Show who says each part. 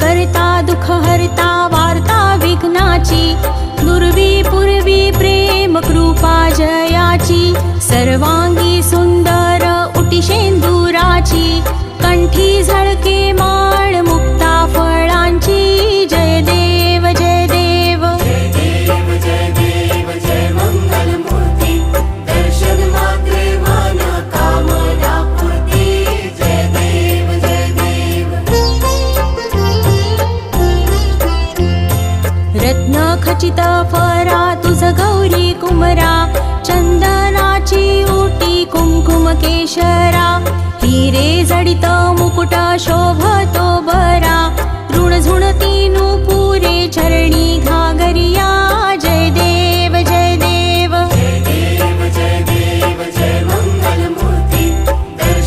Speaker 1: करता दुःख हरता वार्ता विघ्नाची, दुर्वी पूर्वी प्रेम कृपा जयाची, सर्वांगी सुंदर उटी शेंदुराची, कंठी झळके माळ मुक्ता फळांची, जय देव जय देव
Speaker 2: जय देव जय देव जय मंगल मूर्ती, दर्शन मात्रे मन कामना पूर्ती, जय देव जय देव।
Speaker 1: रत्न खचित फरा तुझ गौरी कुमरा, चंदनाची उटी कुंकुम केशरा, हिरे जडित मुकुट शोभतो बरा, ऋण झुणती नुपुरे चरणी घागर